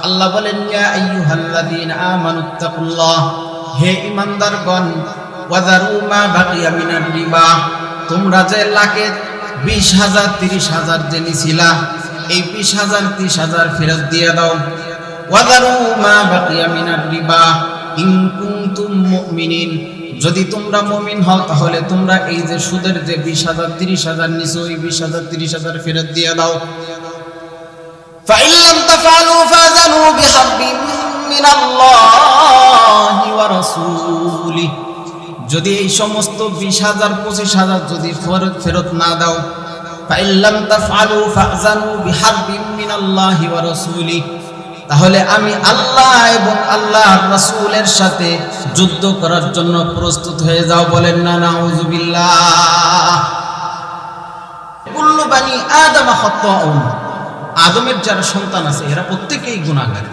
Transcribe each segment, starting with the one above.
আল্লাহ বলেন, ইয়া আইয়ুহাল্লাযীনা আমানুত্তাকুল্লাহ, হে ঈমানদারগণ, ওয়াযারু মা বাকিয়া মিনার রিবা, তোমরা যে লাখে 20,000 30,000 যে নিছিলা, এই 20,000 30,000 ফেরত দিয়ে দাও। ওয়াযারু মা বাকিয়া মিনার রিবা ইন কুনতুম মুমিনিন, যদি তোমরা মুমিন হও তাহলে তোমরা এই যে সুদের যে 20,000 30,000 নিছো, এই 20,000 30,000 ফেরত দিয়ে দাও। ফাইন লাম তাফআলু ফাযানু বিহারবিন মিনাল্লাহি ওয়া রাসূলিহি, যদি এই সমস্ত 20,000 25,000 যদি ফেরত না দাও, ফাইন লাম তাফআলু ফাযানু বিহারবিন মিনাল্লাহি ওয়া রাসূলিহি, তাহলে আমি আল্লাহ এবং আল্লাহর রাসূলের সাথে যুদ্ধ করার জন্য প্রস্তুত হয়ে যাও। বলেন না নাউযুবিল্লাহ। কুল্লু বানি আদম খাতাউন, আদমের যারা সন্তান আছে এরা প্রত্যেকেই গুনাহগার।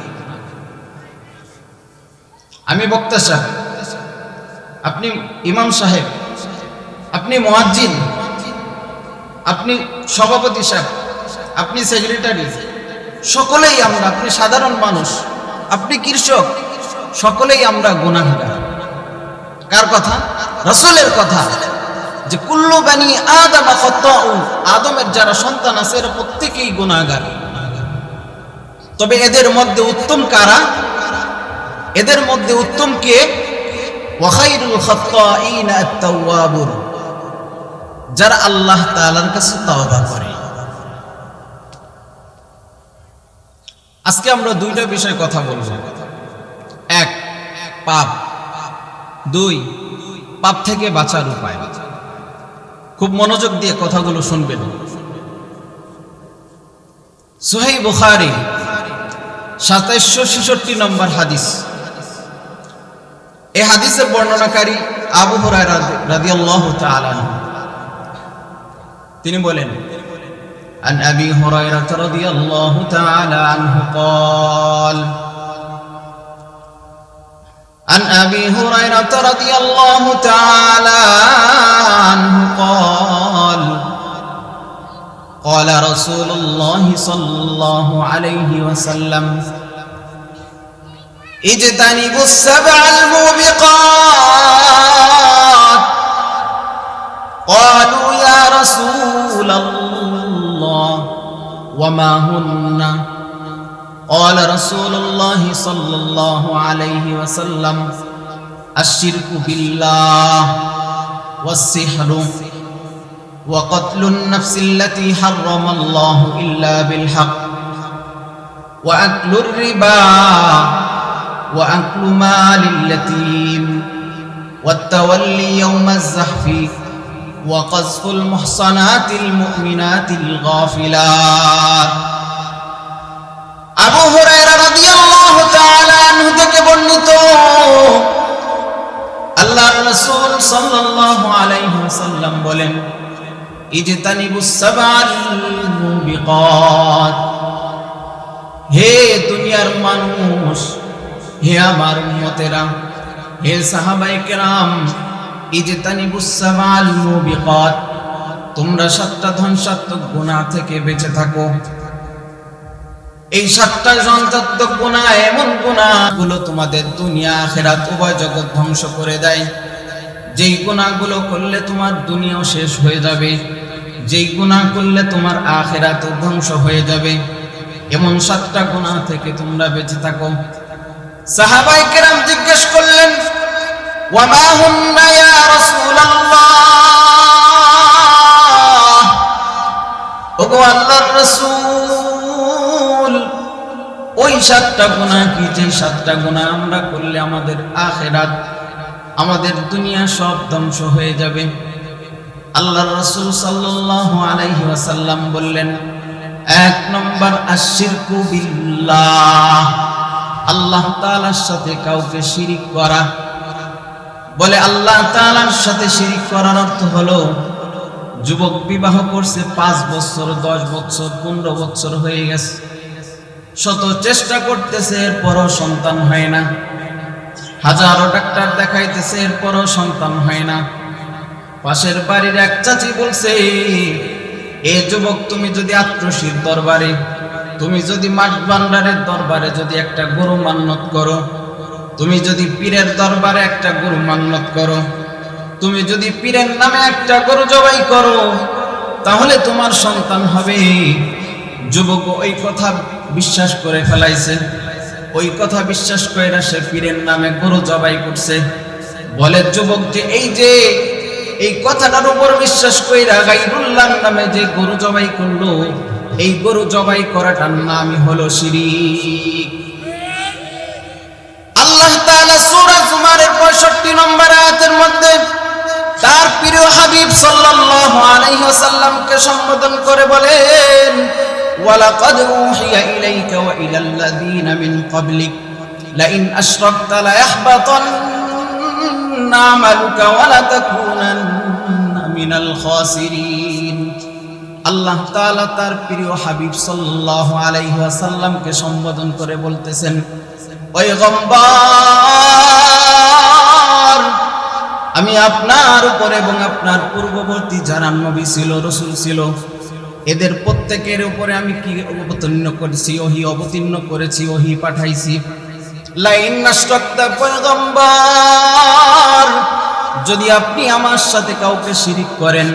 আমি বক্তা সাহেব, আপনি ইমাম সাহেব, আপনি মুয়াজ্জিন, আপনি সভাপতি সাহেব, আপনি সেক্রেটারি, সকলেই আমরা, আপনি সাধারণ মানুষ, আপনি কৃষক, সকলেই আমরা গুনাহগার। কার কথা? রাসূলের কথা, যে কুল্লু বানি আদম খাতাউন, আদমের যারা সন্তান আছে এরা প্রত্যেকেই গুনাহগার। তবে এদের মধ্যে উত্তম কারা? এদের মধ্যে উত্তম কে? ওয়া খায়রুল খাত্তাঈনা আত-তাওয়াবুন, যারা আল্লাহ তাআলার কাছে তওবা করে। আজকে আমরা দুইটা বিষয় কথা বলবো। এক, পাপ। দুই, পাপ থেকে বাঁচার উপায়। খুব মনোযোগ দিয়ে কথাগুলো শুনবেন। সহিহ বুখারী 2766 নম্বর হাদিস। এই হাদিসের বর্ণনাকারী আবু হুরায়রা রাদিয়াল্লাহু তাআলা আনহু, তিনি বলেন, عن أبي هريرة رضي الله تعالى عنه قال عن أبي هريرة رضي الله تعالى عنه قال قال رسول الله صلى الله عليه وسلم اجتنبوا السبع الموبقات قالوا يا رسول الله وما هن قال رسول الله صلى الله عليه وسلم الشرك بالله والسحر وقتل النفس التي حرم الله إلا بالحق وأكل الربا وأكل مال اليتيم والتولي يوم الزحف وقذف المحصنات المؤمنات الغافلات। আবু হুরায়রা রাদিয়াল্লাহু তাআলা আনহু থেকে বর্ণিত, আল্লাহর রাসূল সাল্লাল্লাহু আলাইহি ওয়াসাল্লাম বলেন, ইজতানিবুস সাবআল মুবিকাত, হে দুনিয়ার মানুষ, হে আমার উম্মতেরা, হে সাহাবায়ে কেরাম, ইজতানিবুস সাবআল মুবিকাত, তোমরা 7টা ধ্বংসাত্মক গুনাহ থেকে বেঁচে থাকো। এই 7টা ধ্বংসাত্মক গুনাহ এমন গুনাহগুলো তোমাদের দুনিয়া আখিরাত উভয় জগৎ ধ্বংস করে দেয়। যেই গুনাহগুলো করলে তোমার দুনিয়াও শেষ হয়ে যাবে, যেই গুনাহ করলে তোমার আখিরাতও ধ্বংস হয়ে যাবে, এমন 7টা গুনাহ থেকে তোমরা বেঁচে থাকো। সাহাবায়ে কেরাম জিজ্ঞেস করলেন, ওয়ামা হুন্না ইয়া রাসূলুল্লাহ, ওগো আল্লাহর রাসূল, ওই 7টা গুনাহ কি, যে 7টা গুনাহ আমরা করলে আমাদের আখিরাত আমাদের দুনিয়া সব ধ্বংস হয়ে যাবে? আল্লাহর রাসূল সাল্লাল্লাহু আলাইহি ওয়াসাল্লাম বললেন, 1 নম্বর আশিরকু বিল্লাহ, আল্লাহ তাআলার সাথে কাউকে শিরিক করা। বলে আল্লাহ তাআলার সাথে শিরিক করার অর্থ হলো, যুবক বিবাহ করছে 5 বছর 10 বছর 15 বছর হয়ে গেছে, শত চেষ্টা করতেছে, এরপরও সন্তান হয় না, হাজারো ডাক্তার দেখাইতেছে, এরপরও সন্তান হয় না। পাশের বাড়ির এক চাচি বলছে, এ যুবক, তুমি যদি আত্মশীর দরবারে তুমি যদি মাঠ ভান্ডারের দরবারে যদি একটা গরু মান্নত করো, তুমি যদি পীরের দরবারে একটা গরু মান্নত করো, তুমি যদি পীরের নামে একটা গরু জবাই করো, তাহলে তোমার সন্তান হবে। যুবক ওই কথা বিশ্বাস করে ফেলাইছে, ওই কথা বিশ্বাস করে সে পীরের নামে গরু জবাই করছে। বলে যুবক যে এই কথাটার উপর বিশ্বাস কইরা গায়রুল্লাহর নামে যে গরু জবাই করলো, এই গরু জবাই করাটার নামই হলো শিরিক। আল্লাহ তাআলা সূরা জুমারের 65 নম্বর আয়াতের মধ্যে তার প্রিয় হাবিব সাল্লাল্লাহু আলাইহি ওয়াসাল্লামকে সম্বোধন করে বলেন, ওয়ালাকাদ উহিয়া ইলাইকা ওয়া ইলাল্লাযীনা মিন ক্বাবলিক লাইন আশরাকতা লায়াহবাতান্না আমালুকা ওয়া লাতাকুনান্না মিনাল খাসিরিন। আল্লাহ তাআলা তার প্রিয় হাবিব সাল্লাল্লাহু আলাইহি ওয়াসাল্লামকে সম্বোধন করে বলতেছেন, পয়গম্বর, আমি আপনার উপর এবং আপনার পূর্ববর্তী যারা নবী ছিল, রাসূল ছিল, এদের প্রত্যেকের উপরে আমি কি অবতীর্ণ করেছি? ওহী অবতীর্ণ করেছি, ওহী পাঠাইছি। লাইন আশরাকতা, পয়গম্বর, যদি আপনি আমার সাথে কাউকে শিরিক করেন,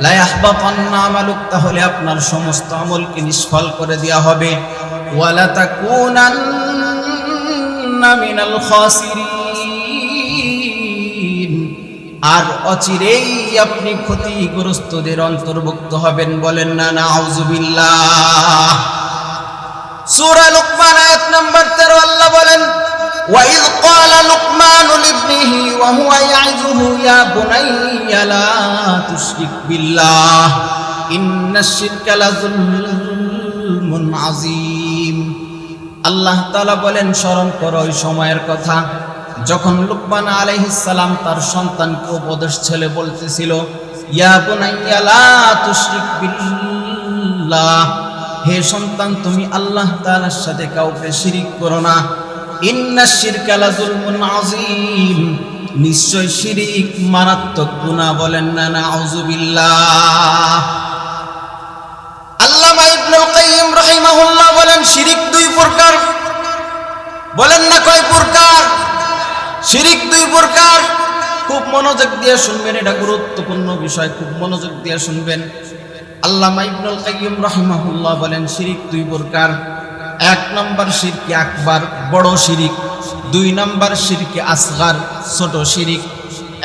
লায়াহবাতান্না আমালুক, তাহলে আপনার সমস্ত আমলকে নিষ্ফল করে দেওয়া হবে। ওয়া লাতাকুনান্না মিনাল খাসিরিন, আর অচিরেই আপনি ক্ষতিগ্রস্তদের অন্তর্ভুক্ত হবেন। বলেন না নাউযুবিল্লাহ। সূরা লুকমান আয়াত নাম্বার 13 আল্লাহ বলেন, وَإِذْ قَالَ لُقْمَانُ لِابْنِهِ وَهُوَ يَعِظُهُ يَا بُنَيَّ لَا تُشْرِكْ بِاللَّهِ إِنَّ الشِّرْكَ لَظُلْمٌ عَظِيمٌ। আল্লাহ তাআলা বলেন, স্মরণ করো ওই সময়ের কথা যখন লুকমান আলাইহিস সালাম তার সন্তানকে উপদেশ ছেলে বলতেছিল, ইয়া বুনাইয়া লা তুশরিক বিল্লাহ, হে সন্তান তুমি আল্লাহ তাআলার সাথে কাউকে শিরিক করো না। ইন্নাশ শিরকা লাযুলমুন আযীম, নিশ্চয় শিরিক মারাত্মক গুনাহ। বলেন না নাউযুবিল্লাহ। আল্লামা ইবনুল কাইয়্যিম রাহিমাহুল্লাহ বলেন, শিরিক দুই প্রকার। বলেন না কয় প্রকার? শিরিক দুই প্রকার। খুব মনোযোগ দিয়ে শুনবেন, এটা গুরুত্বপূর্ণ বিষয়, খুব মনোযোগ দিয়ে শুনবেন। আল্লামা ইবনুল কাইয়্যিম রাহিমাহুল্লাহ বলেন, শিরিক দুই প্রকার। এক নম্বর শিরকে আকবার, বড় শিরিক। দুই নম্বর শিরকে আসগার, ছোট শিরিক।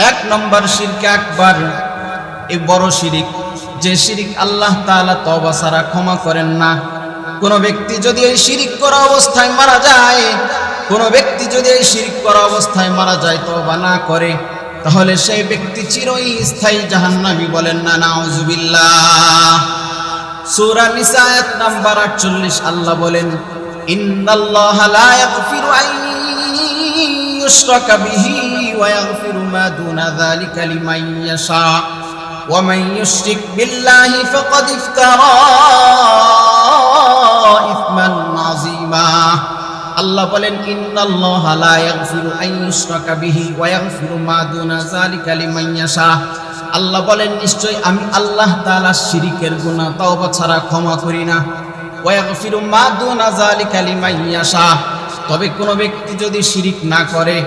এক নম্বর শিরকে আকবার, এই বড় শিরিক, যে শিরিক আল্লাহ তাআলা তওবা ছাড়া ক্ষমা করেন না। কোন ব্যক্তি যদি এই শিরিক করা অবস্থায় মারা যায়, কোন ব্যক্তি যদি এই শিরিক করা অবস্থায় মারা যায়, তওবা না করে, তাহলে সেই ব্যক্তি চিরস্থায়ী জাহান্নামী। বলেন না নাউযুবিল্লাহ। সূরা নিসা আয়াত নাম্বার 48 আল্লাহ বলেন, ইন্নাল্লাহা লা ইয়াগফিরু আন ইউশরাকা বিহি ওয়া ইয়াগফিরু মা দুনা যালিকা লিমান ইয়াশা ওয়া মান ইউশরিক বিল্লাহি ফাকাদ ইফতারা ইসমান আযীমা। আল্লাহ বলেন, ইন্নাল্লাহা লা ইয়াগফিরু আন ইউশরাকা বিহি ওয়া ইয়াগফিরু মা দুনা যালিকা লিমান ইয়াশা। আল্লাহ বলেন, নিশ্চয় আমি আল্লাহ তাআলা শিরিকের গুনাহ তওবা ছাড়া ক্ষমা করি না। ওয়া ইয়াগফিরু মা দুনা যালিকা লিমান ইয়াশা, তবে কোন ব্যক্তি যদি শিরিক না করে,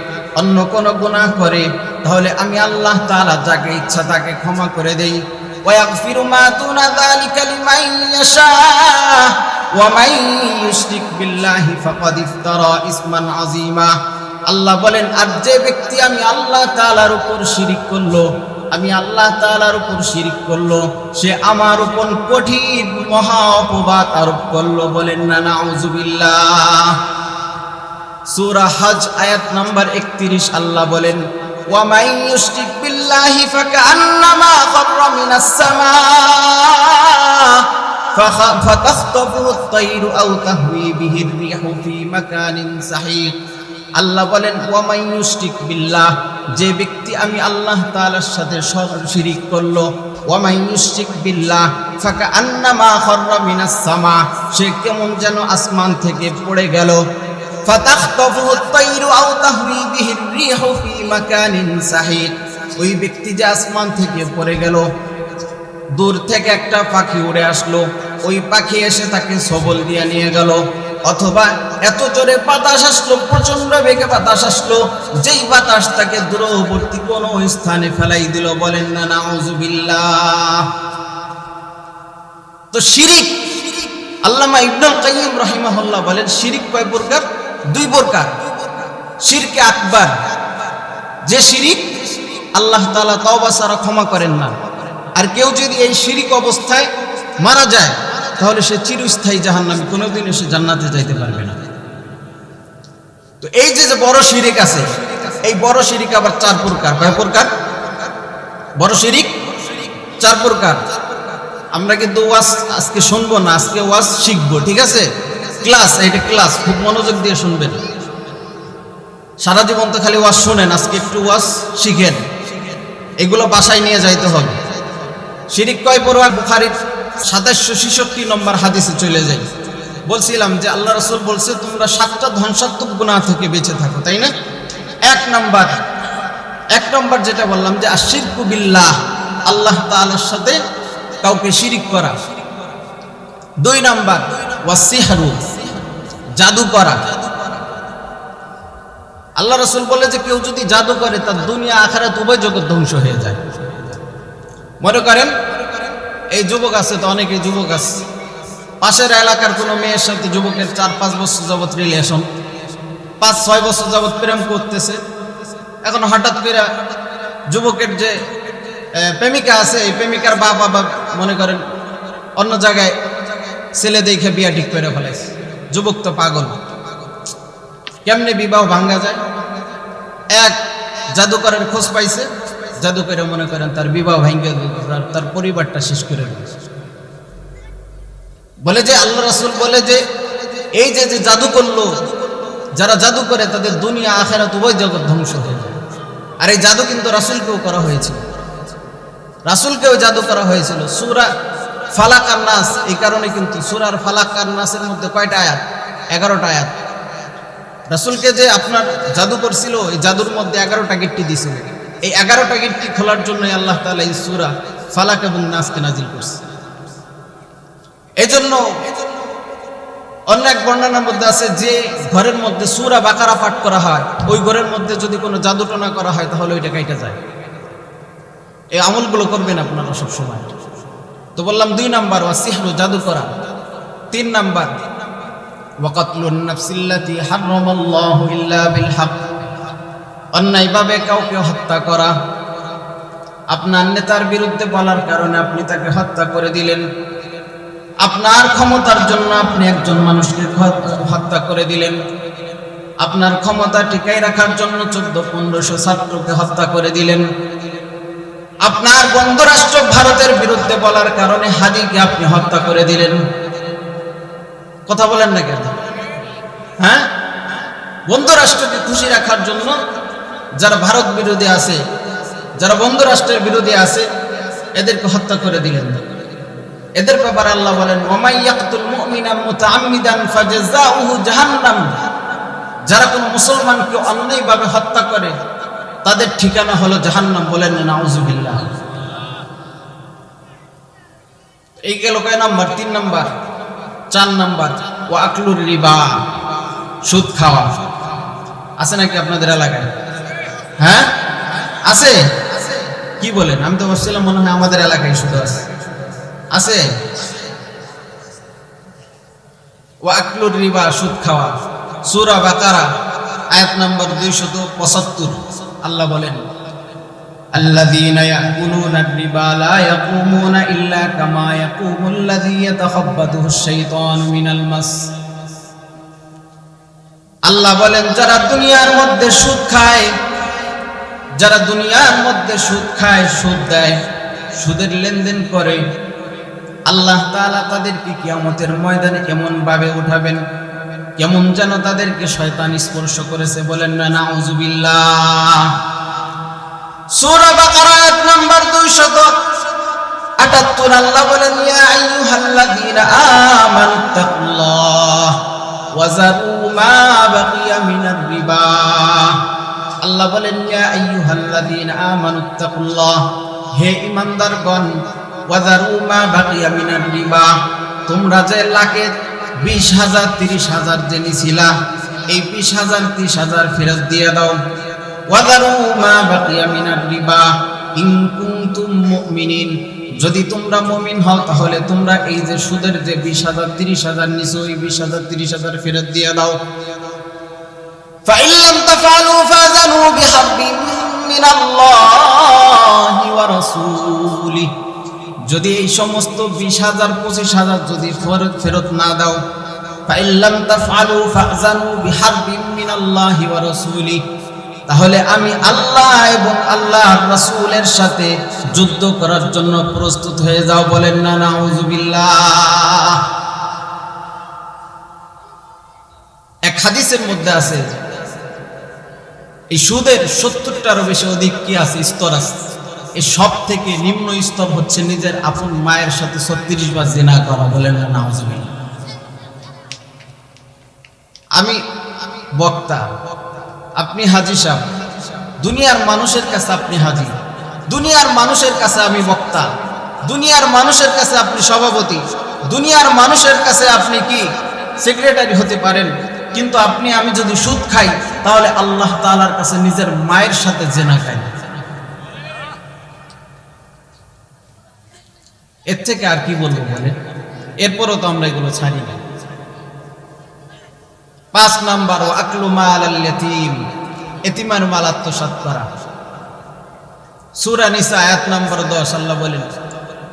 অন্য কোন গুনাহ করে, তাহলে আমি আল্লাহ তাআলা যাকে ইচ্ছা তাকে ক্ষমা করে দেই। ওয়া ইয়াগফিরু মা দুনা যালিকা লিমান ইয়াশা ওয়া মান ইউশরিক বিল্লাহি ফাকাদ ইফতারা ইসমান আযীমা। আল্লাহ বলেন, আর যে ব্যক্তি আমি আল্লাহ তাআলার উপর শিরিক করলো, আমি আল্লাহ তাআলার উপর শিরিক করলো, সে আমার উপর কঠিন মহা অপবাদ আরোপ করলো। বলেন না নাউযুবিল্লাহ। সূরা হজ আয়াত নাম্বার 31 আল্লাহ বলেন, ওয়া মান ইউশরিক বিল্লাহি ফাকান্নামা খাররা মিনাস সামা ফাতাখতাফুহু আত-তায়রু আও তাহওয়ি বিহি আর-রিহু ফি মাকানিন সাহিক। আল্লাহ বলেন, ওয়া মান ইউশরিক বিল্লাহ, যে ব্যক্তি আমি আল্লাহ তাআলার সাথে শিরিক করলো, ওয়া মান ইউশরিক বিল্লাহ ফাকান্নামা খাররা মিনাস সামা, সে কেমন যেন আসমান থেকে পড়ে গেল। ফাতাখতাফুহু আত-তায়রু আও তাহওয়ি বিহি আর-রিহু ফি মাকানিন সাহিক, ওই ব্যক্তি যে আসমান থেকে পড়ে গেল, দূর থেকে একটা পাখি উড়ে আসলো, ওই পাখি এসে তাকে সবল দিয়ে নিয়ে গেল, অথবা এত জোরে বাতাস আসলো, প্রচন্ড বেগে বাতাস আসলো, যেই বাতাস তাকে দূরবর্তী কোনো স্থানে ফেলাই দিল। বলেন না নাউযুবিল্লাহ। তো শিরিক, আল্লামা ইবনুল কাইয়্যিম রাহিমাহুল্লাহ বলেন শিরিক কয় প্রকার? দুই প্রকার। শিরকে আকবার, যে শিরিক আল্লাহ তাআলা তওবা ছাড়া ক্ষমা করেন না। আর কেউ যদি এই শিরিক অবস্থায় মারা যায় তাহলে সে চিরস্থায়ী জাহান্নামী, কোনোদিন সে জান্নাতে যাইতে পারবে না। তো এই যে বড় শিরিক আছে, এই বড় শিরিক আবার চার প্রকার। কয় প্রকার? বড় শিরিক চার প্রকার। আমরা কিন্তু ওয়াজ আজকে শুনবো না, আজকে ওয়াজ শিখবো, ঠিক আছে? ক্লাস, এটা ক্লাস, খুব মনোযোগ দিয়ে শুনবেন। সারা জীবন তো খালি ওয়াজ শুনেন, আজকে একটু ওয়াজ শিখেন, এগুলো বাসায় নিয়ে যাইতে হবে। শিরিক কয় প্রকার? বুখারীর 2766 নম্বর হাদিসে চলে যাই। বলছিলাম যে আল্লাহ রাসূল বলছে তোমরা 7টা ধ্বংসাত্মক গুনাহ থেকে বেঁচে থাকো, তাই না? এক নম্বর যেটা বললাম যে আশিরকু বিল্লাহ, আল্লাহ তাআলার সাথে কাউকে শিরিক করা। 2 নম্বর ওয়াসিহরু, জাদু করা। আল্লাহ রাসূল বলে যে কেউ যদি জাদু করে তার দুনিয়া আখিরাত উভয় জগৎ ধ্বংস হয়ে যায়। মনে করেন এই যুবক আছে, তো অনেকে যুবক আছে, পাশের এলাকার কোনো মেয়ের সাথে যুবকের 4-5 বছর যাবত রিলেশন, 5-6 বছর যাবত প্রেম করতেছে। এখন হঠাৎ করে যুবকের যে প্রেমিকা আছে, এই প্রেমিকার বাবা মনে করেন অন্য জায়গায় ছেলে দেখে বিয়া ঠিক করে ফেলাইছে। যুবক তো পাগল, কেমনে বিবাহ ভাঙ্গা যায়? এক জাদুকরের খোঁজ পাইছে, জাদু করে মনে করেন তার বিবাহ ভাঙ্গে তার পরিবারটা শেষ করে দিয়েছে। বলে যে আল্লাহ রাসূল বলে যে এই যে জাদু করলো, যারা জাদু করে তাদের দুনিয়া আখিরাত উভয় জগৎ ধ্বংস হয়ে যায়। আর এই জাদু কিন্তু রাসূলকেও করা হয়েছিল, রাসূলকেও জাদু করা হয়েছিল। সূরা ফালাক আর নাস, এই কারণে কিন্তু সূরার ফালাক আর নাসের মধ্যে কয়টা আয়াত? 11টা আয়াত। রাসূলকে যে আপনার জাদু করছিল, এই জাদুর মধ্যে 11টা গিট্টি দিয়েছিল। এই 11টা গিট্টি খোলার জন্য আল্লাহ তাআলা এই সূরা ফালাক এবং নাসকে নাজিল করছে। এজন্য অন্য এক বর্ণনার মধ্যে আছে যে ঘরের মধ্যে সূরা বাকারা পাঠ করা হয়, ওই ঘরের মধ্যে যদি কোনো জাদুটনা করা হয় তাহলে ওইটা কাইটা যায়। এই আমলগুলো করবেন আপনারা সব সময়। তো বললাম 2 নাম্বার ওয়াসিহরু, জাদু করা। 3 নাম্বার ওয়াকাতলুন নাফসিল্লাতী হারামাল্লাহু ইল্লা বিল হক, অন্যায়ভাবে কাউকে হত্যা করা। আপনার নেতার বিরুদ্ধে বলার কারণে আপনি তাকে হত্যা করে দিলেন, আপনার ক্ষমতার জন্য আপনি একজন মানুষকে হত্যা করে দিলেন, আপনার ক্ষমতা টিকায় রাখার জন্য 1400-1500 ছাত্রকে হত্যা করে দিলেন, আপনার বন্ধু রাষ্ট্র ভারতের বিরুদ্ধে বলার কারণে হাদিকে আপনি হত্যা করে দিলেন। কথা বলেন না কেন? হ্যাঁ, বন্ধু রাষ্ট্রকে খুশি রাখার জন্য যারা ভারত বিরোধী আছে, যারা বন্ধু রাষ্ট্রের বিরোধী আছে, এদেরকে হত্যা করে দিলেন। এদের ব্যাপারে আল্লাহ বলেন ওয়ামাই ইয়াকতুল মুমিনা মুতাআম্মিদান ফাজাযাউহু জাহান্নাম, যারা কোনো মুসলমানকে অন্যায়ভাবে হত্যা করে তাদের ঠিকানা হলো জাহান্নাম। বলেন না নাউযুবিল্লাহ। এই গেল কয় নাম্বার? 3 নাম্বার। 4 নাম্বার ওয়া আকলুর রিবা, সুদ খাওয়া। আছে নাকি আপনাদের এলাকায়? হ্যাঁ আছে। কি বলেন? আমি তো বলছিলাম মনে হয় আমাদের এলাকায় শুধু আছে। আছে ওয়া আকলুর রিবা, সুদ খাওয়া। সূরা বাকারা আয়াত নম্বর 275 আল্লাহ বলেন আল্লাযীনা ইয়াকুলুনা রিবা লা ইয়াকুমুনা ইল্লা কামা ইয়াকুমুল্লাযী ইয়াতাখাব্বাতুহুশ শাইতানু মিনাল মাস। আল্লাহ বলেন যারা দুনিয়ার মধ্যে সুদ খায়, যারা দুনিয়ার মধ্যে সুদ খায়, সুদ দেয়, সুদের লেনদেন করে, আল্লাহ তাআলা তাদেরকে কিয়ামতের ময়দানে এমন ভাবে উঠাবেন কেমন যেন তাদেরকে শয়তান স্পর্শ করেছে। বলেন না নাউযুবিল্লাহ। সূরা বাকারা আয়াত নাম্বার 278 আল্লাহ বলেন ইয়া আইয়ুহাল্লাযীনা আমানুত্তাকুল্লাহ ওয়া যারু মা বাকিয়া মিনার রিবা। আল্লাহ বলেন ইয়া আইয়ুহাল্লাযীনা আমানুত্তাকুল্লাহ, হে ঈমানদারগণ, ওয়া যারু মা বাকিয়া মিনার রিবা, তোমরা যে লাখে 20,000 30,000 যে নিছিলা এই 20,000 30,000 ফেরত দিয়ে দাও। ওয়াদারু মা বাকিয়া মিনার রিবা ইন কুনতুম মুমিনিন, যদি তোমরা মুমিন হও তাহলে তোমরা এই যে সুদের যে 20,000 30,000 নিছো এই 20,000 30,000 ফেরত দিয়ে দাও। ফাইন লাম তাফআলু ফাযানু বিহাব্বিন মিনাল্লাহি ওয়া রাসূলিহি, যদি এই সমস্ত 20,000 25,000 যদি ফেরত না দাও, ফাইন লাম তাফআলু ফাযানু বিহাব্বিন মিনাল্লাহি ওয়া রাসূলিহি, তাহলে আমি আল্লাহ এবং আল্লাহর রাসূলের সাথে যুদ্ধ করার জন্য প্রস্তুত হয়ে যাও। বলেন না নাউযুবিল্লাহ। এক হাদিসের মধ্যে আছে এই সুদের 70টারও বেশি অধিক কি আছে স্তর আছে। এই সব থেকে নিম্ন স্তর হচ্ছে নিজের আপন মায়ের সাথে 36 বার জিনা করা। বলেন না নাউযুবিল্লাহ। আমি বক্তা, আপনি হাজী সাহেব, দুনিয়ার মানুষের কাছে আপনি হাজী, দুনিয়ার মানুষের কাছে আমি বক্তা, দুনিয়ার মানুষের কাছে আপনি সভাপতি, দুনিয়ার মানুষের কাছে আপনি কি সেক্রেটারি হতে পারেন, কিন্তু আপনি আমি যদি সুদ খাই তাহলে আল্লাহ তাআলার কাছে নিজের মায়ের সাথে জিনা খাই। এর থেকে আর কি বলবো বলেন? এরপরও তো আমরা এগুলো ছাড়ি না। 5 নাম্বার, ও আকলু মাল আল ইয়াতীম, এতিমের মাল আত্মসাৎ করা। সূরা নিসা আয়াত নাম্বার 10 আল্লাহ বলেন,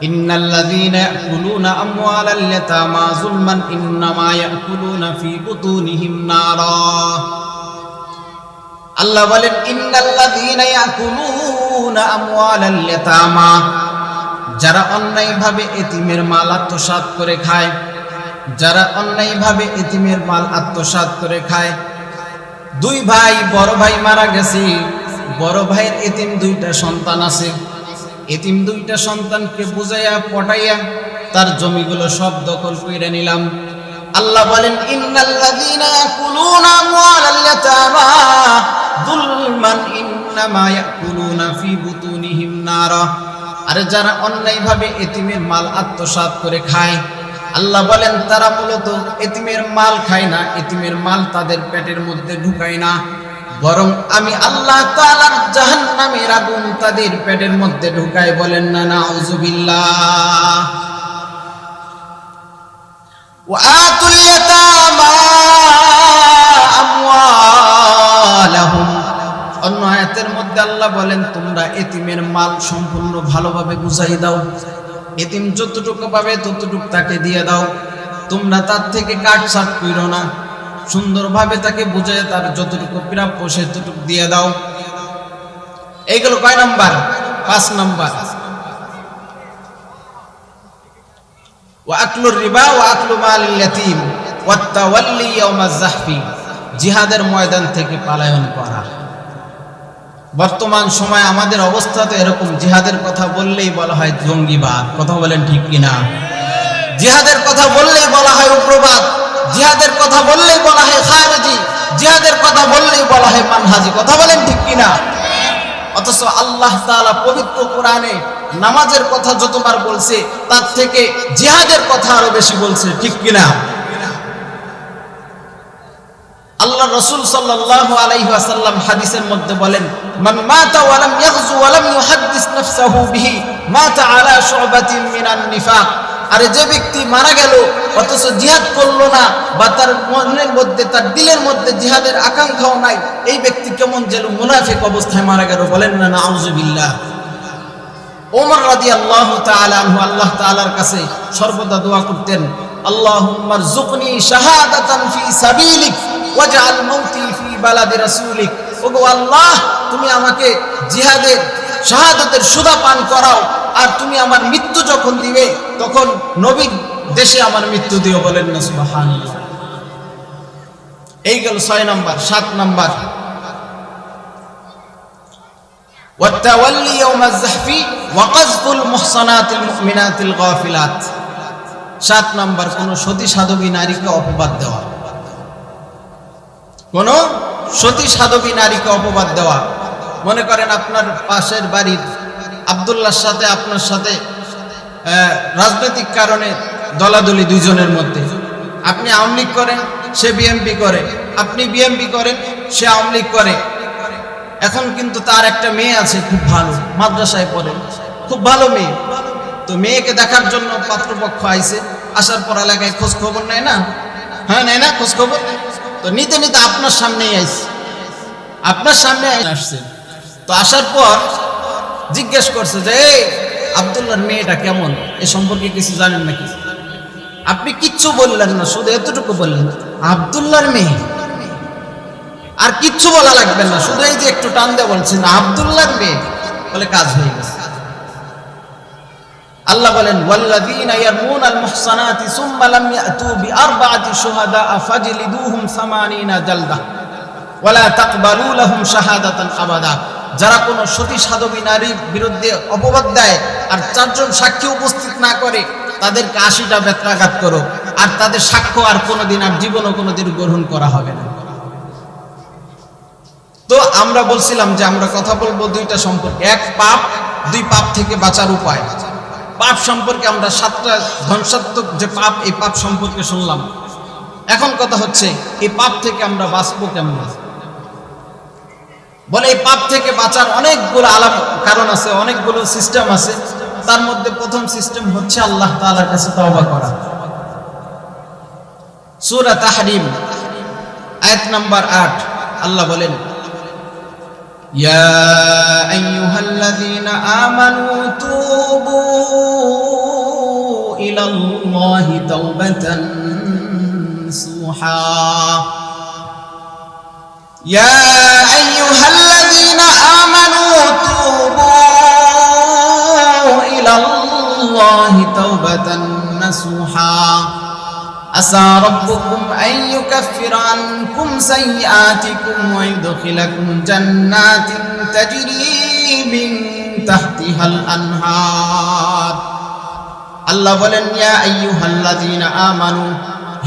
ইন্নাল্লাযীনা ইয়াকুলুনা আমওয়ালাল ইয়াতামা যুলমান ইন্নামা ইয়াকুলুনা ফি বুতুনিহিম নারা। আল্লাহ বলেন, ইন্নাল্লাযীনা ইয়াকুলুনা আমওয়ালাল ইয়াতামা, যারা অন্যায়ভাবে এতিমের মাল আত্মসাৎ করে খায়, যারা অন্যায়ভাবে এতিমের মাল আত্মসাৎ করে খায়। 2 ভাই, বড় ভাই মারা গেছে, বড় ভাইয়ের এতিম 2টা সন্তান আছে, এতিম 2টা সন্তানকে বুঝাইয়া পটাইয়া তার জমিগুলো সব দখল করে নিলাম। আল্লাহ বলেন, ইন্নাল্লাযীনা ইয়াকুলুনা আমওয়ালাল ইয়াতামা যুলমান ইন্নামা ইয়াকুলুনা ফি বুতুনিহিম নারা। আর যারা অন্যায়ভাবে এতিমের মাল আত্মসাৎ করে খায়, আল্লাহ বলেন তারা মূলত এতিমের মাল খায় না, এতিমের মাল তাদের পেটের মধ্যে ঢুকায় না, বরং আমি আল্লাহ তাআলার জাহান্নামের আগুন তাদের পেটের মধ্যে ঢুকায়। বলেন না নাউযুবিল্লাহ। ওয়া আতুল ইয়াতামা আমওয়ালাহুম, অন্য আয়াতের মধ্যে আল্লাহ বলেন তোমরা এতিমের মাল সম্পূর্ণ ভালোভাবে বুঝাই দাও, এতিম যতটুকু পাবে ততটুকু তাকে দিয়ে দাও, তোমরা তার থেকে কাটছাট করো না, সুন্দরভাবে তাকে বুঝায় তার যতটুকু প্রাপ্য সেতটুকু দিয়ে দাও। এইগুলো কয় নাম্বার? 5 নাম্বার। ওয়া আকলুর রিবা ওয়া আকলু মালিল ইয়াতীম ওয়া তাওয়াল্লি ইয়াওমাজ যাহফি, জিহাদের ময়দান থেকে পলায়ন করা। বর্তমান সময় আমাদের অবস্থা তো এরকম, জিহাদের কথা বললেই বলা হয় জঙ্গিবাদ। কথা বলেন ঠিক কিনা? জিহাদের কথা বললেই বলা হয় উগ্রবাদ, জিহাদের কথা বললেই বলা হয় খারেজি, জিহাদের কথা বললেই বলা হয় মানহাজি। কথা বলেন ঠিক কিনা? অথচ আল্লাহ তাআলা পবিত্র কোরআনে নামাজের কথা যতবার বলছে তার থেকে জিহাদের কথা আরো বেশি বলছে। ঠিক কিনা? আল্লাহ রাসূল সাল্লাল্লাহু আলাইহি ওয়াসাল্লাম হাদিসের মধ্যে বলেন, মান মাতা ওয়া লাম ইয়াগযু ওয়া লাম ইউহাদ্দিস নাফসাহু বিহি মাতা আলা শু'বাতিন মিনান নিফাক। আর যে ব্যক্তি মারা গেল অথচ জিহাদ করলো না, বা তার মনের মধ্যে তার দিলের মধ্যে জিহাদের আকাঙ্ক্ষাও নাই, এই ব্যক্তি কেমন যেন মুনাফিক অবস্থায় মারা গেল। বলেন না নাউযুবিল্লাহ। ওমর রাদিয়াল্লাহু তাআলা আনহু আল্লাহ তাআলার কাছে সর্বদা দোয়া করতেন, আল্লাহুম্মা রযুকনি শাহাদাতান ফি সাবিলিক ওয়াজআল মাউতি ফি বালাদি রাসূলিক। ওগো আল্লাহ, তুমি আমাকে জিহাদের শাহাদাতের সুধা পান করাও, আর তুমি আমার মৃত্যু যখন দিবে তখন নবীর দেশে আমার মৃত্যু দিও। বলেন না সুবহানাল্লাহ। এই গেল 6 নাম্বার। 7 নাম্বার, ওয়া তাওয়াল্লি ইয়াওমাজ যাহফি ওয়া কাযফুল মুহসানাতিল মুমিনাতিল গাফিলাত। 7 নাম্বার, কোন সতী সাধবী নারীকে অপবাদ দেওয়া, কোন সতী সাধবী নারীকে অপবাদ দেওয়া। মনে করেন আপনার পাশের বাড়ির আব্দুল্লাহর সাথে আপনার সাথে রাজনৈতিক কারণে দলাদলি দুইজনের মধ্যে। আপনি আওয়ামী লীগ করেন, সে বিএনপি করে, আপনি বিএনপি করেন, সে আওয়ামী লীগ করে। এখন কিন্তু তার একটা মেয়ে আছে খুব ভালো, মাদ্রাসায় পড়ে, খুব ভালো মেয়ে। তো মেয়েকে দেখার জন্য পাত্রপক্ষ আইছে, আসার পর এলাকায় খোঁজ খবর নেয় না? হ্যাঁ, নেয় না খোঁজ খবর? তো নিতে নিতে আপনার সামনেই আইছে, আপনার সামনে আসছে। তো আসার পর জিজ্ঞেস করছে যে এই আব্দুল্লাহর মেয়েটা কেমন, এ সম্পর্কে কিছু জানেন নাকি? আপনি কিচ্ছু বললেন না, শুধু এতটুকু বললেন আব্দুল্লাহর মেয়ে, আর কিচ্ছু বলা লাগবে না, শুধু এই যে একটু টান দিয়ে বলছেন আব্দুল্লাহর মেয়ে, বলে কাজ হয়ে গেছে। আল্লাহ বলেন ওয়াল্লাযীনা ইয়ারমুনাল মুহসানাতি সুম্মা লাম ইয়াতু বিআরবা'তি শুহাদা ফাজলিদুহুম 80 জালদা ওয়ালা তাকবালু লাহুম শাহাদাতান আবাদা। যারা কোনো সতী সাধবী নারীর বিরুদ্ধে অপবাদ দেয় আর 4 জন সাক্ষী উপস্থিত না করে, তাদেরকে 80টা বেত্রাঘাত করো, আর তাদের সাক্ষ্য আর কোনোদিন আর জীবনও কোনোদিন গ্রহণ করা হবে না। তো আমরা বলছিলাম যে আমরা কথা বলবো দুইটা সম্পর্কে, এক পাপ, দুই পাপ থেকে বাঁচার উপায়। পাপ সম্পর্কে আমরা 7টা ধ্বংসাত্মক যে পাপ, এই পাপ সম্পর্কে শুনলাম। এখন কথা হচ্ছে এই পাপ থেকে আমরা বাঁচবো কেমন? বলে এই পাপ থেকে বাঁচার অনেকগুলো কারণ আছে, অনেকগুলো সিস্টেম আছে। তার মধ্যে প্রথম সিস্টেম হচ্ছে আল্লাহ তাআলার কাছে তওবা করা। সূরা তাহরিম আয়াত নাম্বার 8 আল্লাহ বলেন ইয়া আইয়ুহাল্লাযীনা আমানু তুবু ইলাল্লাহি তাওবাতান নাসুহা। ইয়া আইয়ুহাল্লাযীনা আমানু তুবু ইলাল্লাহি তাওবাতান নাসুহা আসা রাব্বুকুম আন ইউকাফফিরা আনকুম সাইয়্যাতিকুম ওয়া ইউদখিলাকুম জান্নাতিন তাজরি মিন তাহতিহাল আনহার। আল্লাহ বলেন ইয়া আইয়ুহাল্লাযীনা আমানু,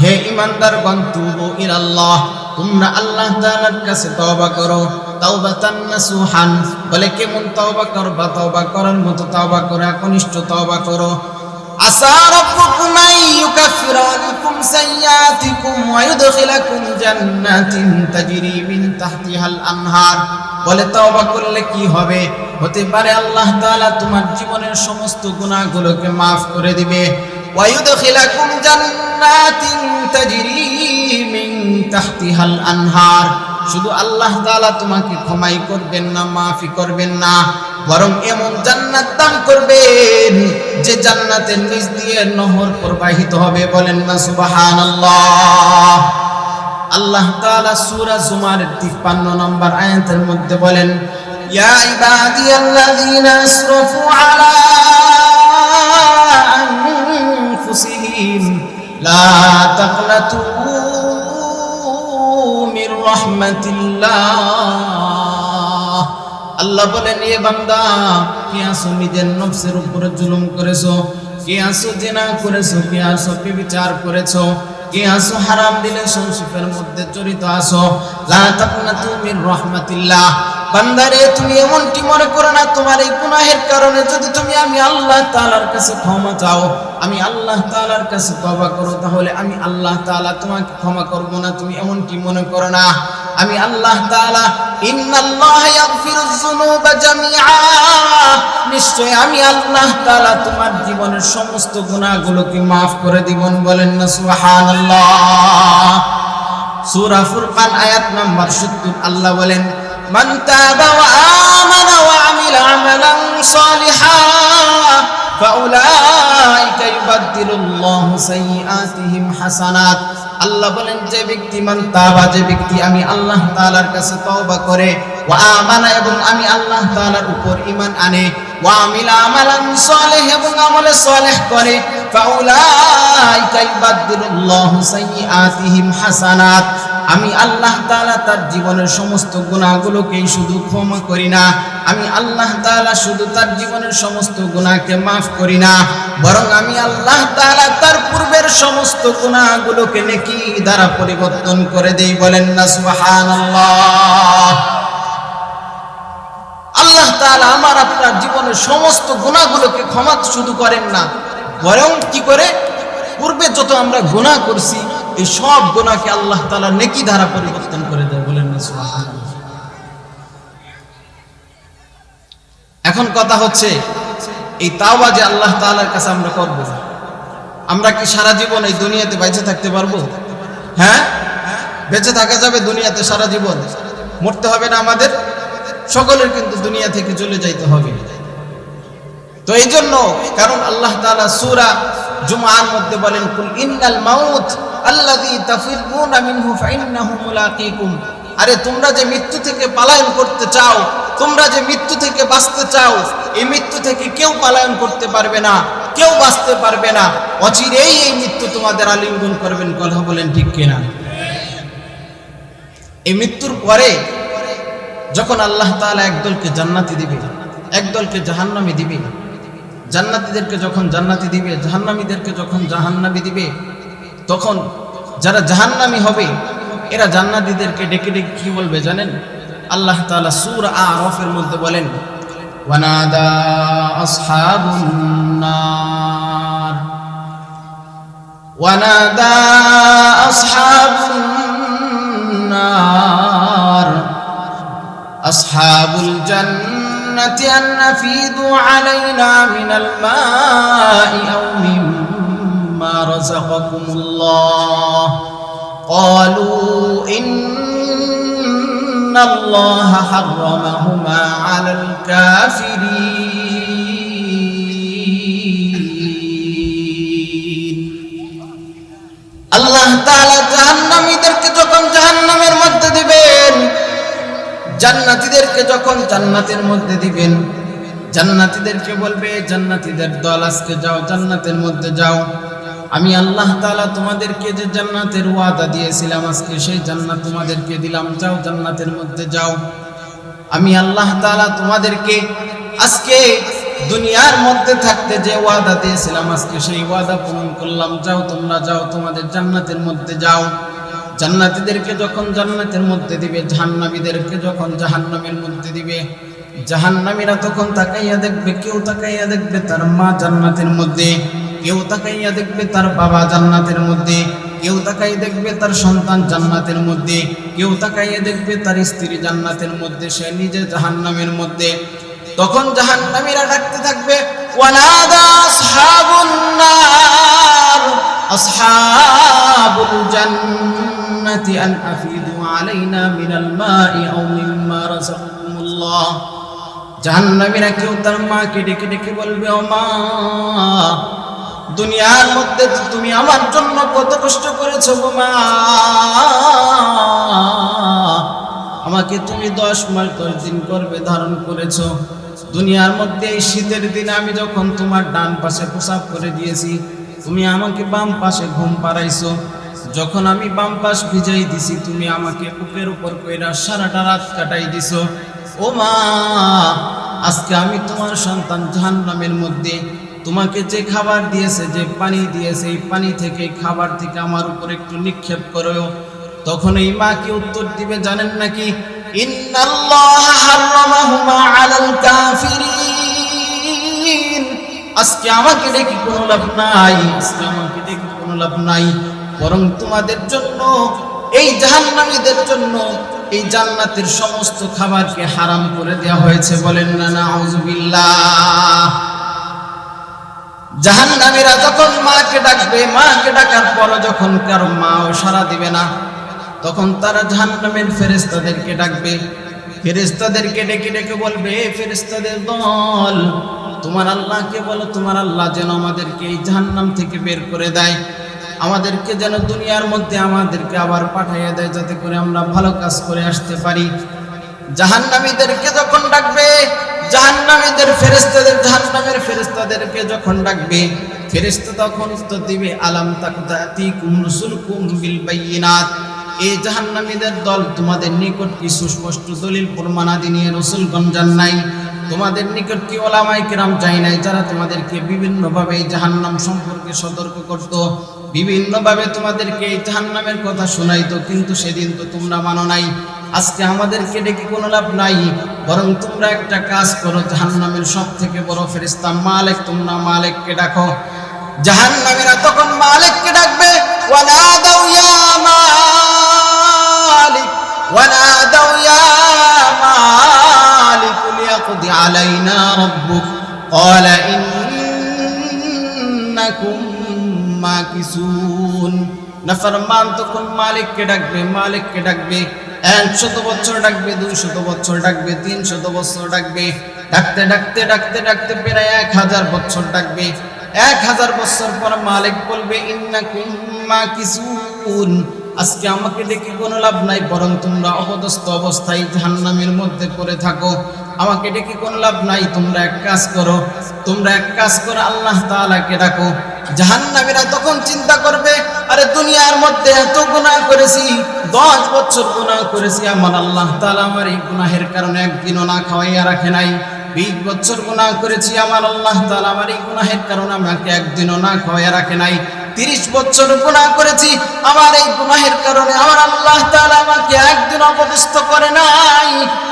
হে ঈমানদারগণ, তুবু ইলাল্লাহ, তোমরা আল্লাহ তাআলার কাছে তওবা করো। তাওবাতান নাসুহান, বলে কেমন তওবা করবা? তওবা করার মতো তওবা করো, একনিষ্ঠ তওবা করো। আসা রাব্বুকুম আন ইউকাফফিরা আনকুম সাইয়্যাতিকুম ওয়া ইউদখিলাকুম জান্নাতিন তাজরি মিন তাহতিহাল আনহার, বলে তওবা করলে কি হবে? হতে পারে আল্লাহ তাআলা তোমার জীবনের সমস্ত গুনাহগুলোকে maaf করে দিবে। ওয়া ইউদখিলাকুম জান্নাতিন তাজরি মিন তাহতিহাল আনহার, শুধু আল্লাহ তাআলা তোমাকে ক্ষমাই করবেন না, মাফি করবেন না, বরং এমন জান্নাত দান করবেন যে জান্নাতের নিচ দিয়ে নহর প্রবাহিত হবে। বলেন না সুবহানাল্লাহ। আল্লাহ তাআলা সূরা জুমারের 53 নম্বর আয়াতের মধ্যে বলেন ইয়া ইবাদিয়াল্লাযীনা আসরাফু আলা আনফুসিহিম লা তাকনাতু মির রাহমাতিল্লাহ। আল্লাহ বলেন এ বান্দা, কি আসো নিজের নফসের উপরে জুলুম করেছো, কি আসো জিনা করেছো, কি আসো ব্যভিচার করেছো, কি আসো হারাম রিলেশনশিপের মধ্যে জড়িত আছো, লা তাকনাতু মির রাহমাতিল্লাহ। বান্দারে তুমি এমনটি মনে করো না তোমার এই গুনাহের কারণে যদি তুমি আমি আল্লাহ তাআলার কাছে ক্ষমা চাও, আমি আল্লাহ তাআলার কাছে তওবা করো, তাহলে আমি আল্লাহ তাআলা তোমাকে ক্ষমা করব না, তুমি এমনটি মনে করো না। আমি আল্লাহ তাআলা ইন্নাল্লাহা ইয়াগফিরুয যুনুবা জামিআ, নিশ্চয় আমি আল্লাহ তাআলা তোমার জীবনের সমস্ত গুনাহগুলোকে maaf করে দিবেন। বলেন না সুবহানাল্লাহ। সূরা ফুরকান আয়াত নাম্বার 70 আল্লাহ বলেন মান তাবা ওয়া আমানা ওয়া আমিলা আমালান সালিহান ফাউলাইকা ইউবাদদিলুল্লাহু সাইয়্যাতিহিম হাসানাত। আল্লাহ বলেন যে ব্যক্তি মান তাবা, যে ব্যক্তি আমি আল্লাহ তাআলার কাছে তওবা করে, ওয়া আমানা এবং আমি আল্লাহ তাআলার উপর ঈমান আনে, ওয়া আমিলা আমালান সালিহ এবং আমলে সালেহ করে, ফাউলাইকা ইউবাদদিলুল্লাহু সাইয়্যাতিহিম হাসানাত। আমি আল্লাহ তাআলা তার জীবনের সমস্ত গুনাহগুলোকেই শুধু ক্ষমা করি না, আমি আল্লাহ তাআলা শুধু তার জীবনের সমস্ত গুনাহকে maaf করি না, বরং আমি আল্লাহ তাআলা তার পূর্বের সমস্ত গুনাহগুলোকে নেকি দ্বারা পরিবর্তন করে দেই। বলেন না সুবহানাল্লাহ। আল্লাহ তাআলা আমার আপনার জীবনের সমস্ত গুনাহগুলোকে ক্ষমা শুধু করেন না, বরং কি করে পূর্বে যত আমরা গুনাহ করছি এই সব গুনাহকে আল্লাহ তাআলা নেকি দ্বারা পরিবর্তন করে দেয়। বলেন না সুবহানাল্লাহ। এখন কথা হচ্ছে এই তাওবা যে আল্লাহ তাআলার কাছে আমরা করব, আমরা কি সারা জীবন এই দুনিয়াতে বেঁচে থাকতে পারবো? হ্যাঁ, বেঁচে থাকা যাবে দুনিয়াতে সারা জীবন? মরতে হবে না আমাদের? সকলের কিন্তু দুনিয়া থেকে চলে যাইতে হবে। তো এই জন্য, কারণ আল্লাহ তাআলা সূরা জুমআর মধ্যে বলেন, কুল ইন্নাল মাউত আল্লাযী তাফিরুনা মিনহু ফাইন্নাহু মুলাকীকুম। আরে তোমরা যে মৃত্যু থেকে পলায়ন করতে চাও, তোমরা যে মৃত্যু থেকে বাঁচতে চাও, এই মৃত্যু থেকে কেউ পলায়ন করতে পারবে না, কেউ বাঁচতে পারবে না। অচিরেই এই মৃত্যু তোমাদের আলিঙ্গন করবেন। কথা বলেন ঠিক কিনা? এই মৃত্যুর পরে যখন আল্লাহ তাআলা একদলকে জান্নাতি দিবে, একদলকে জাহান্নামী দিবে, জান্নাতীদেরকে যখন জান্নাতি দিবে, জাহান্নামীদেরকে যখন জাহান্নামী দিবে, তখন যারা জাহান্নামী হবে এরা জান্নাতীদেরকে ডেকে ডেকে কি বলবে জানেন? আল্লাহ তাআলা সূরা আরাফের মধ্যে বলেন, ওয়ানাদা আসহাবুন নার ওয়ানাদা আসহাবুন নার আসহাবুল জান্নাতি আন নাফিদু আলাইনা মিনাল মাই আও মিম্মা রাযাকাকুমুল্লাহ ক্বালু ইন্নাল্লাহা হাররামাহুমা আলাল কাফিরিন। আল্লাহ তাআলা জাহান্নামীদেরকে যখন জাহান্নামের মধ্যে দিবেন, জান্নাতীদেরকে যখন জান্নাতের মধ্যে দিবেন, জান্নাতীদেরকে বলবে, জান্নাতীদের দল আজকে যাও, জান্নাতের মধ্যে যাও। আমি আল্লাহ তাআলা তোমাদেরকে যে জান্নাতের ওয়াদা দিয়েছিলাম, আজকে সেই জান্নাত তোমাদেরকে দিলাম, যাও জান্নাতের মধ্যে যাও। আমি আল্লাহ তাআলা তোমাদেরকে আজকে দুনিয়ার মধ্যে থাকতে যে ওয়াদা দিয়েছিলাম, আজকে সেই ওয়াদা পূরণ করলাম, যাও তোমরা যাও, তোমাদের জান্নাতের মধ্যে যাও। জান্নাতীদেরকে যখন জান্নাতের মধ্যে দিবে, জাহান্নামীদেরকে যখন জাহান্নামের মধ্যে দিবে, জাহান্নামীরা তখন তাকাইয়া দেখবে, কেউ তাকাইয়া দেখবে তার মা জান্নাতের মধ্যে, কেউ তাকাইয়া দেখবে তার বাবা জান্নাতের মধ্যে, কেউ তাকাই দেখবে তার সন্তান জান্নাতের মধ্যে, কেউ তাকাইয়া দেখবে তার স্ত্রী জান্নাতের মধ্যে, সে নিজে জাহান্নামের মধ্যে। তখন জাহান্নামীরা ডাকতে থাকবে, ওয়ানাদা আসহাবুন নার আসহাবুল জান্নাতি আন আফিদু আলাইনা মিনাল মাই আও মিম্মা রাযাকাকুমুল্লাহ। জাহান্নামীরা কেউ তার মাকে ডেকে ডেকে বলবে, ও মা, দুনিয়ার মধ্যে তুমি আমার জন্য কত কষ্ট করেছো গো মা, আমাকে তুমি 10 মাস 10 দিন গর্ভে ধারণ করেছো। দুনিয়ার মধ্যে এই শীতের দিনে আমি যখন তোমার ডান পাশে প্রসাব করে দিয়েছি, তুমি আমাকে বাম পাশে ঘুম পাড়াইছো। যখন আমি বাম পাশ ভিজাই দিছি, তুমি আমাকে বুকের উপর কইরা সারাটা রাত কাটাই দিছো। ও মা, আজকে আমি তোমার সন্তান জাহান্নামের মধ্যে, তোমাকে যে খাবার দিয়েছে, যে পানি দিয়েছে, এই পানি থেকে, খাবার থেকে আমার উপর একটু নিক্ষেপ করো। তখন এই মা কি উত্তর দিবে জানেন নাকি? ইন্নাল্লাহা হাররামাহুমা আলাল কাফিরিন। আজকে আমাকে ডেকে কোনো লাভ নাই, আজকে আমাকে ডেকে কোনো লাভ নাই, বরং তোমাদের জন্য, এই জাহান্নামীদের জন্য এই জান্নাতের সমস্ত খাবারকে হারাম করে দেওয়া হয়েছে। বলেন না নাউযুবিল্লাহ। জাহান্নামীরা যখন মাকে ডাকবে, মাকে ডাকার পর যখন কারো মাও সাড়া দিবে না, তখন তারা জাহান্নামের ফেরেশতাদেরকে ডাকবে। ফেরেশতাদেরকে ডেকে ডেকে বলবে, ফেরেশতাদের দল, তোমার আল্লাহকে বলো, তোমার আল্লাহ যেন আমাদেরকে এই জাহান্নাম থেকে বের করে দেয়, আমাদেরকে যেন দুনিয়ার মধ্যে আমাদেরকে আবার পাঠাইয়া দেয়, যাতে করে আমরা ভালো কাজ করে আসতে পারি। জাহান্নামীদেরকে যখন ডাকবে, জাহান্নামীদের ফেরেশতাদের, জাহান্নামের ফেরেশতাদেরকে যখন ডাকবে, ফেরেশতা তখন উত্তর দিবে, আলাম তাকুম রুসুলকুম বিল বাইয়িনাত। এই জাহান্নামীদের দল, তোমাদের নিকট কি সুস্পষ্ট দলিল প্রমাণাদি নিয়ে রাসূলগণ যান নাই? তোমাদের নিকট কি ওলামায়ে কিরাম যায় নাই, যারা তোমাদেরকে বিভিন্নভাবে এই জাহান্নাম সম্পর্কে সতর্ক করত, বিভিন্নভাবে তোমাদেরকে এই জাহান্নামের কথা শোনাইতো? কিন্তু সেদিন তো তোমরা মানো নাই। আজকে আমাদেরকে ডেকে কোনো লাভ নাই, বরং তোমরা একটা কাজ করো, জাহান্নামের সব থেকে বড় ফেরেশতা মালিক, তোমরা মালিককে ডাকো। জাহান্নামীরা তখন মালিককে ডাকবে, ওয়ানাদাউ ইয়া মালিক, ওয়ানাদাউ ইয়া মালিক লিয়াকদি আলাইনা রাব্বুক ক্বালা ইন্নাকুম মাকিসুন। নাফরমান তখন মালিককে ডাকবে, মালিককে ডাকবে, 100 বছর ডাকবে, 200 বছর ডাকবে, 300 বছর ডাকবে, ডাকতে ডাকতে ডাকতে ডাকতে প্রায় 1000 বছর ডাকবে। 1000 বছর পর মালিক বলবে, ইন্নাকুম মাকিসুন, আজকে আমাকে ডেকে কোনো লাভ নাই, বরং তোমরা অপদস্থ অবস্থায় জাহান্নামের মধ্যে পড়ে থাকো। আমাকে ডেকে কোনো লাভ নাই, তোমরা এক কাজ করো, তোমরা এক কাজ করো, আল্লাহ তাআলাকে ডাকো। জাহান্নামীরা তখন চিন্তা করবে, আরে দুনিয়ার মধ্যে এত গুনাহ করেছি, 10 বছর গুনাহ করেছি, আমার আল্লাহ তাআলা আমার এই গুনাহের কারণে একদিনও না খাওয়াইয়া রাখে নাই। 20 বছর গুনাহ করেছি, আমার আল্লাহ তাআলা আমার এই গুনাহের কারণে আমাকে একদিনও না খাওয়াইয়া রাখে নাই। 30 বছর গুনাহ করেছি, আমার এই গুনাহের কারণে আমার আল্লাহ তাআলা আমাকে একদিন অপদস্থ করে নাই।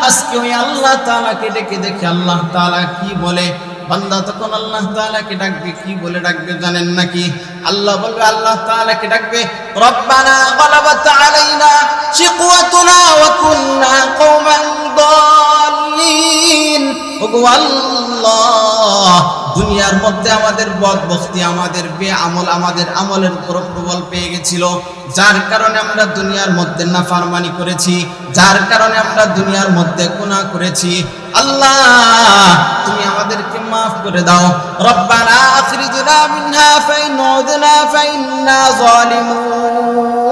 আজকে ওই আল্লাহ তাআলাকে ডেকে দেখে আল্লাহ তাআলা কি বলে। বান্দা তখন আল্লাহ তাআলাকে ডাকবে, কি বলে ডাকবে জানেন নাকি? আল্লাহ বলবে, আল্লাহ তাআলাকে ডাকবে, রব্বানা গালাবাত আলাইনা শিকওয়াতুনা ওয়া কুননা কওমান দাল্লিন। ওগো আল্লাহ, দুনিয়ার মধ্যে আমাদের বদবখতি, আমাদের বেআমল, আমাদের আমলের উপর প্রবল পেয়ে গেছিল, যার কারণে আমরা দুনিয়ার মধ্যে নাফরমানি করেছি, যার কারণে আমরা দুনিয়ার মধ্যে গুনাহ করেছি। আল্লাহ তুমি আমাদেরকে মাফ করে দাও। রব্বানা আখরিজনা মিনহা ফাইন উদনা ফাইন্না যালিমুন।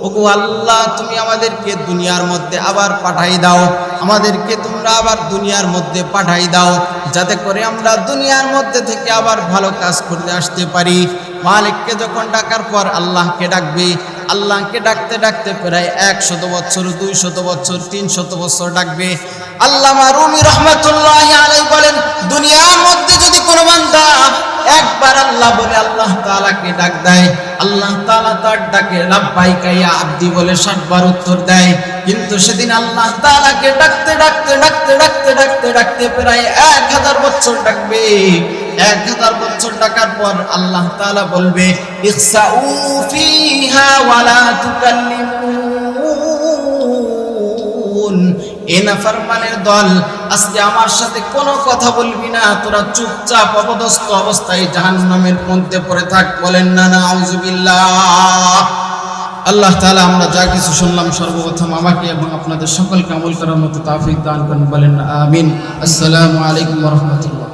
ওগো আল্লাহ, তুমি আমাদেরকে দুনিয়ার মধ্যে আবার পাঠাই দাও, আমাদেরকে তোমরা আবার দুনিয়ার মধ্যে পাঠাই দাও, যাতে করে আমরা দুনিয়ার মধ্যে থেকে আবার ভালো কাজ করতে আসতে পারি। মালিককে যখন ডাকার পর আল্লাহকে ডাকবে, আল্লাহকে ডাকতে ডাকতে প্রায় 100 বছর, 200 বছর, 300 বছর ডাকবে। আল্লামা রুমি রাহমাতুল্লাহি আলাইহি বলেন, দুনিয়ার মধ্যে যদি কোনো বান্দা একবার আল্লাহ বলে আল্লাহ তাআলাকে ডাক দেয়, আল্লাহ তাআলা তার ডাকে লাব্বাইকা ইয়া আব্দি বলে 60 বার উত্তর দেয়। কিন্তু সেদিন আল্লাহ তাআলাকে ডাকতে ডাকতে ডাকতে ডাকতে ডাকতে ডাকতে প্রায় 1000 বছর ডাকবে। 1000 বছর ডাকার পর আল্লাহ তাআলা বলবে, ইখসাউ ফিহা ওয়ালা তুকাল্লিমুন। এ নাফরমানের দল, আজকে আমার সাথে কোনো কথা বলবি না, তোরা চুপচাপ অপদস্থ অবস্থায় জাহান্নামের মধ্যে পড়ে থাক। বলেন না নাউযুবিল্লাহ। আল্লাহ তাআলা আমরা যা কিছু শুনলাম সর্বপ্রথম আমাকে এবং আপনাদের সকলকে আমল করার মতো তৌফিক দান করুন। বলেন আমিন। আসসালামু আলাইকুম ওয়া রাহমাতুল্লাহ।